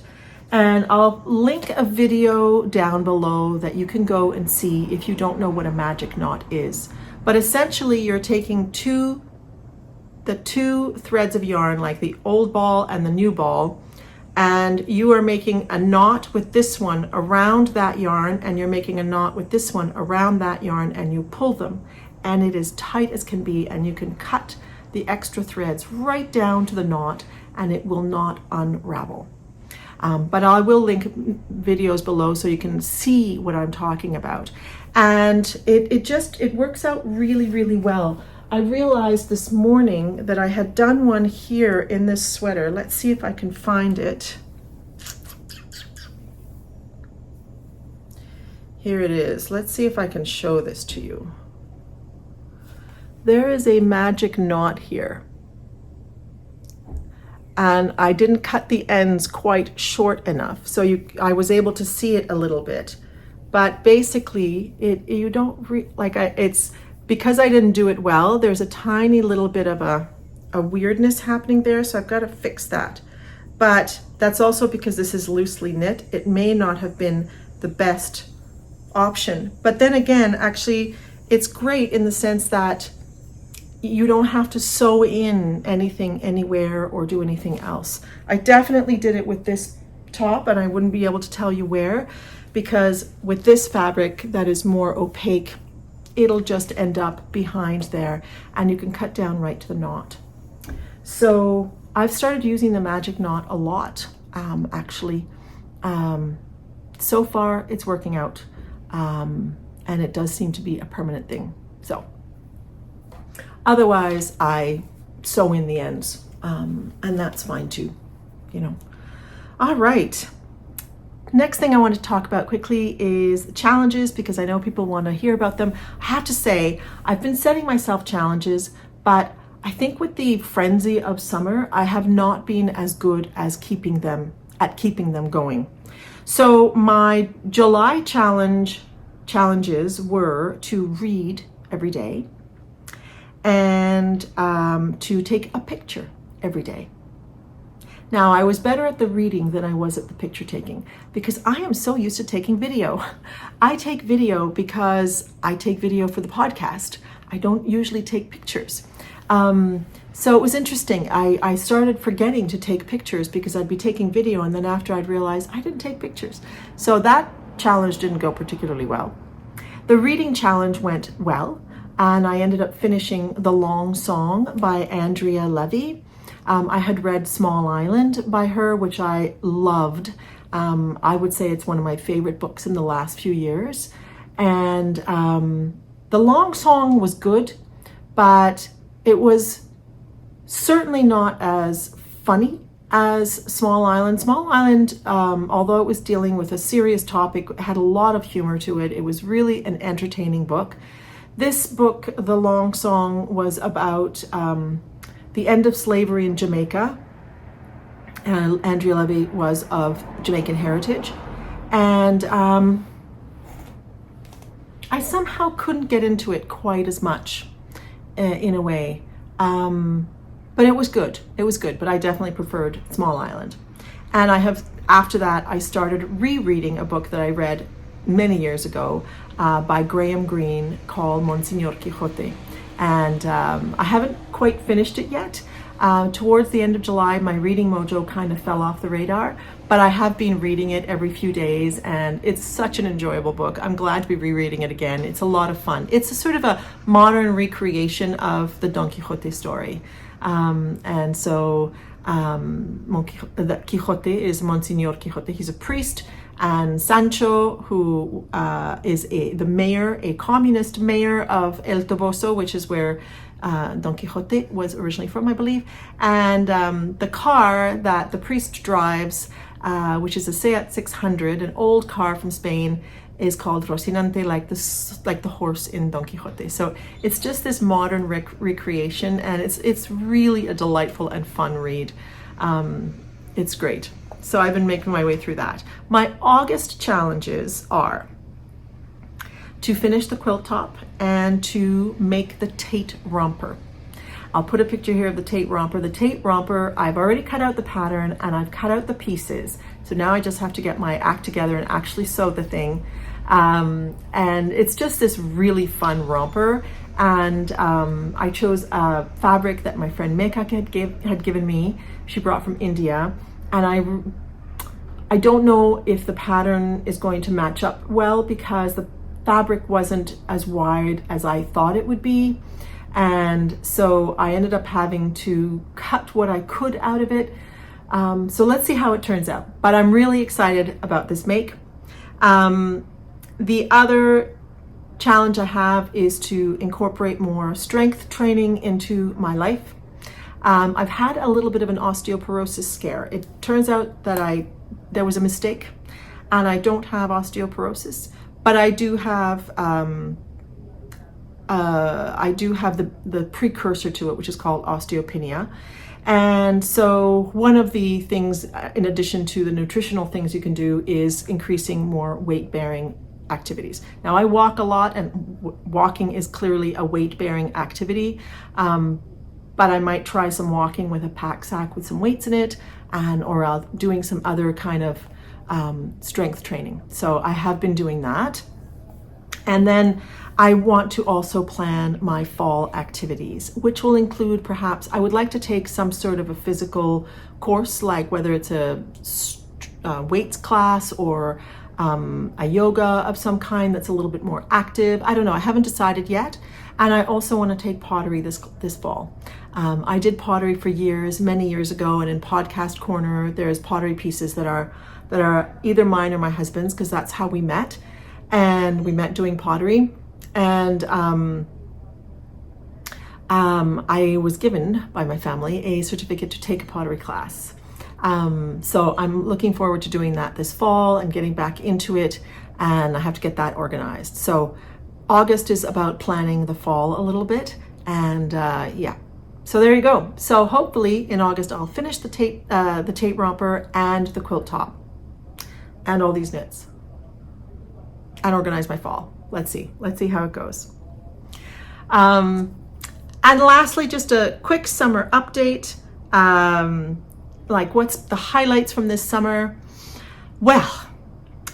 And I'll link a video down below that you can go and see if you don't know what a magic knot is. But essentially you're taking the two threads of yarn, like the old ball and the new ball, and you are making a knot with this one around that yarn, and you're making a knot with this one around that yarn, and you pull them. And it is tight as can be, and you can cut the extra threads right down to the knot and it will not unravel. But I will link videos below so you can see what I'm talking about. And it works out really, really well. I realized this morning that I had done one here in this sweater. Let's see if I can find it. Here it is. Let's see if I can show this to you. There is a magic knot here. And I didn't cut the ends quite short enough, so I was able to see it a little bit. But basically, it's because I didn't do it well, there's a tiny little bit of a weirdness happening there, so I've got to fix that. But that's also because this is loosely knit. It may not have been the best option. But then again, actually, it's great in the sense that you don't have to sew in anything anywhere or do anything else. I definitely did it with this top, and I wouldn't be able to tell you where, because with this fabric that is more opaque, it'll just end up behind there and you can cut down right to the knot. So I've started using the magic knot a lot, actually. So far it's working out, and it does seem to be a permanent thing. So otherwise, I sew in the ends, and that's fine too, All right. Next thing I want to talk about quickly is challenges, because I know people want to hear about them. I have to say, I've been setting myself challenges, but I think with the frenzy of summer, I have not been as good as keeping them going. So my July challenges were to read every day, and to take a picture every day. Now, I was better at the reading than I was at the picture taking, because I am so used to taking video. I take video because I take video for the podcast. I don't usually take pictures. So it was interesting. I started forgetting to take pictures because I'd be taking video, and then after I'd realize I didn't take pictures. So that challenge didn't go particularly well. The reading challenge went well, and I ended up finishing The Long Song by Andrea Levy. I had read Small Island by her, which I loved. I would say it's one of my favorite books in the last few years. And The Long Song was good, but it was certainly not as funny as Small Island. Small Island, although it was dealing with a serious topic, had a lot of humor to it. It was really an entertaining book. This book, The Long Song, was about the end of slavery in Jamaica. Andrea Levy was of Jamaican heritage. And I somehow couldn't get into it quite as much in a way. But it was good. It was good, but I definitely preferred Small Island. And after that, I started rereading a book that I read many years ago by Graham Greene called Monsignor Quixote. And I haven't quite finished it yet. Towards the end of July, my reading mojo kind of fell off the radar, but I have been reading it every few days, and it's such an enjoyable book. I'm glad to be rereading it again. It's a lot of fun. It's a sort of a modern recreation of the Don Quixote story. And so Quixote is Monsignor Quixote. He's a priest, and Sancho, who is the mayor, a communist mayor of El Toboso, which is where Don Quixote was originally from, I believe. And the car that the priest drives, which is a Seat 600, an old car from Spain, is called Rocinante, like the horse in Don Quixote. So it's just this modern recreation, and it's really a delightful and fun read. It's great. So I've been making my way through that. My August challenges are to finish the quilt top and to make the Tate romper. I'll put a picture here of the Tate romper. The Tate romper, I've already cut out the pattern and I've cut out the pieces. So now I just have to get my act together and actually sew the thing. And it's just this really fun romper. And I chose a fabric that my friend Benckert had given me. She brought from India. And I don't know if the pattern is going to match up well because the fabric wasn't as wide as I thought it would be. And so I ended up having to cut what I could out of it. So let's see how it turns out. But I'm really excited about this make. The other challenge I have is to incorporate more strength training into my life. I've had a little bit of an osteoporosis scare. It turns out that there was a mistake and I don't have osteoporosis, but I do have the precursor to it, which is called osteopenia. And so one of the things, in addition to the nutritional things you can do, is increasing more weight-bearing activities. Now I walk a lot, and walking is clearly a weight-bearing activity, but I might try some walking with a pack sack with some weights in it, or doing some other kind of strength training. So I have been doing that. And then I want to also plan my fall activities, which will include perhaps, I would like to take some sort of a physical course, like whether it's a weights class or a yoga of some kind that's a little bit more active. I don't know, I haven't decided yet. And I also want to take pottery this fall. I did pottery for years, many years ago, and in Podcast Corner, there's pottery pieces that are either mine or my husband's, because that's how we met. And we met doing pottery. And I was given by my family a certificate to take a pottery class. So I'm looking forward to doing that this fall and getting back into it, and I have to get that organized. So August is about planning the fall a little bit, and yeah. So there you go. So hopefully in August I'll finish the Tate romper and the quilt top and all these knits and organize my fall. Let's see how it goes. And lastly, just a quick summer update. Like what's the highlights from this summer? Well,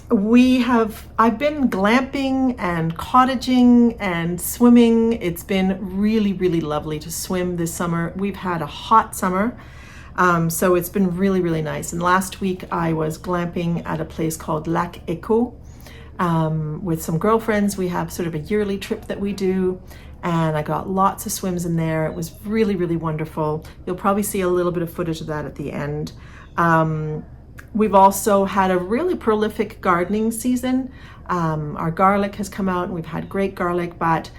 I've been glamping and cottaging and swimming. It's been really, really lovely to swim this summer. We've had a hot summer, so it's been really, really nice. And last week I was glamping at a place called Lac Echo with some girlfriends. We have sort of a yearly trip that we do, and I got lots of swims in there. It was really, really wonderful. You'll probably see a little bit of footage of that at the end. We've also had a really prolific gardening season. Our garlic has come out and we've had great garlic, but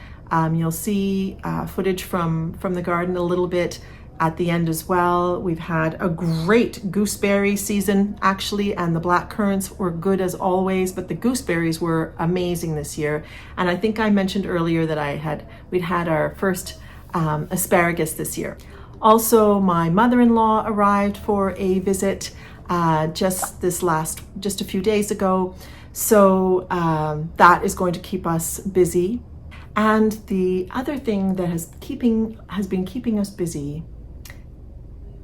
you'll see footage from the garden a little bit. at the end as well. We've had a great gooseberry season actually, and the black currants were good as always, but the gooseberries were amazing this year. And I think I mentioned earlier that we'd had our first asparagus this year. Also, my mother-in-law arrived for a visit just a few days ago. So that is going to keep us busy. And the other thing that has been keeping us busy,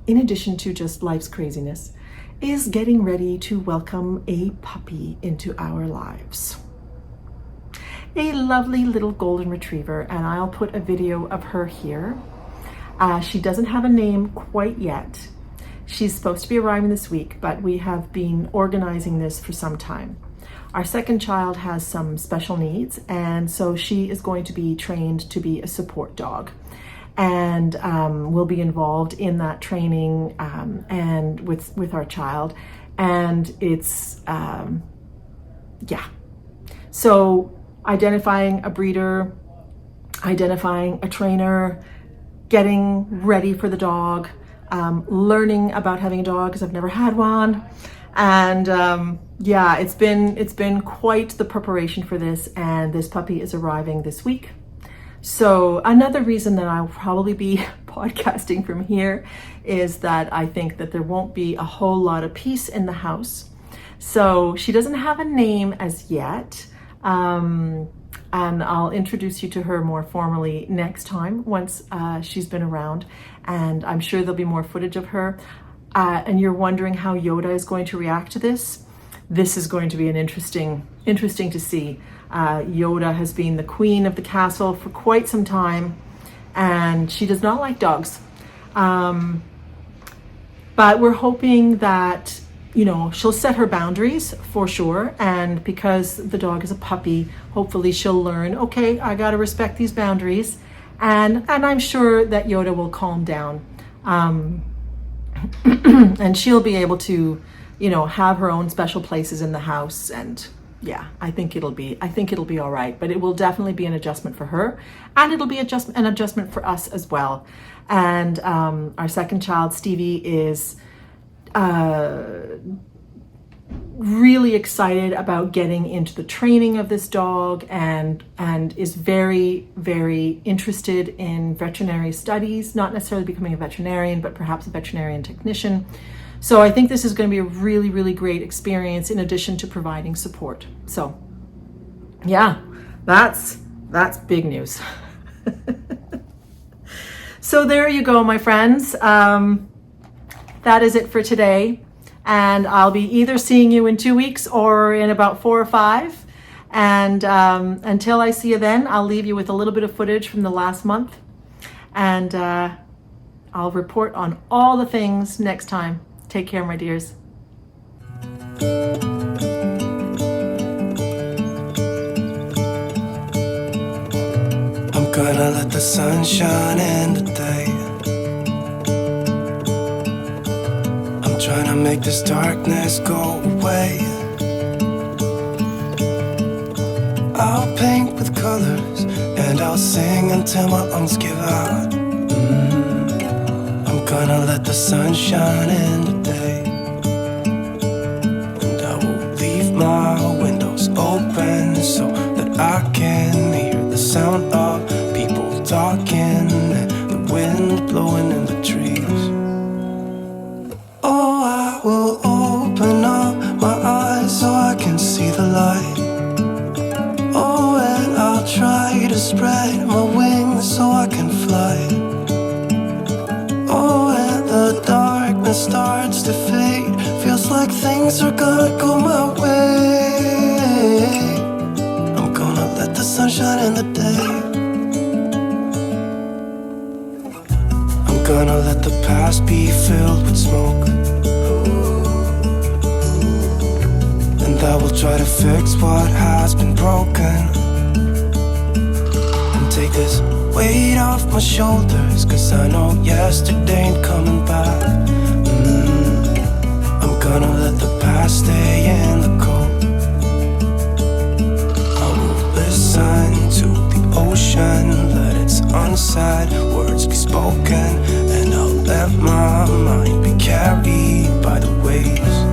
in addition to just life's craziness, is getting ready to welcome a puppy into our lives. A lovely little golden retriever, and I'll put a video of her here. She doesn't have a name quite yet. She's supposed to be arriving this week, but we have been organizing this for some time. Our second child has some special needs, and so she is going to be trained to be a support dog. And we'll be involved in that training and with our child. And it's, So identifying a breeder, identifying a trainer, getting ready for the dog, learning about having a dog because I've never had one. And it's been quite the preparation for this, and this puppy is arriving this week. So another reason that I'll probably be podcasting from here is that I think that there won't be a whole lot of peace in the house. So she doesn't have a name as yet. And I'll introduce you to her more formally next time once she's been around. And I'm sure there'll be more footage of her. And you're wondering how Yoda is going to react to this. This is going to be an interesting to see. Yoda has been the queen of the castle for quite some time, and she does not like dogs. But we're hoping that, she'll set her boundaries for sure. And because the dog is a puppy, hopefully she'll learn, okay, I got to respect these boundaries. And I'm sure that Yoda will calm down. And she'll be able to, have her own special places in the house. And I think it'll be all right, but it will definitely be an adjustment for her, and it'll be an adjustment for us as well. And our second child, Stevie, is really excited about getting into the training of this dog, and is very, very interested in veterinary studies, not necessarily becoming a veterinarian, but perhaps a veterinarian technician. So I think this is going to be a really, really great experience in addition to providing support. So that's big news. So there you go, my friends. That is it for today. And I'll be either seeing you in 2 weeks or in about 4 or 5. And until I see you then, I'll leave you with a little bit of footage from the last month. And I'll report on all the things next time. Take care, my dears. I'm gonna let the sun shine in today. I'm trying to make this darkness go away. I'll paint with colors and I'll sing until my lungs give out. I'm gonna let the sun shine in today, and I will leave my windows open so that I can hear the sound of people talking and the wind blowing in the trees. Oh, I will open up my eyes so I can see the light. Oh, and I'll try to spread my wings so I can fly. Oh, and the darkness starts to fade. Feels like things are gonna go my way. I'm gonna let the sun shine in the day. I'm gonna let the past be filled with smoke, and I will try to fix what has been broken, and take this weight off my shoulders, 'cause I know yesterday ain't coming back. I'm gonna let the past stay in the cold. I will listen to the ocean, let its unsaid words be spoken, and I'll let my mind be carried by the waves.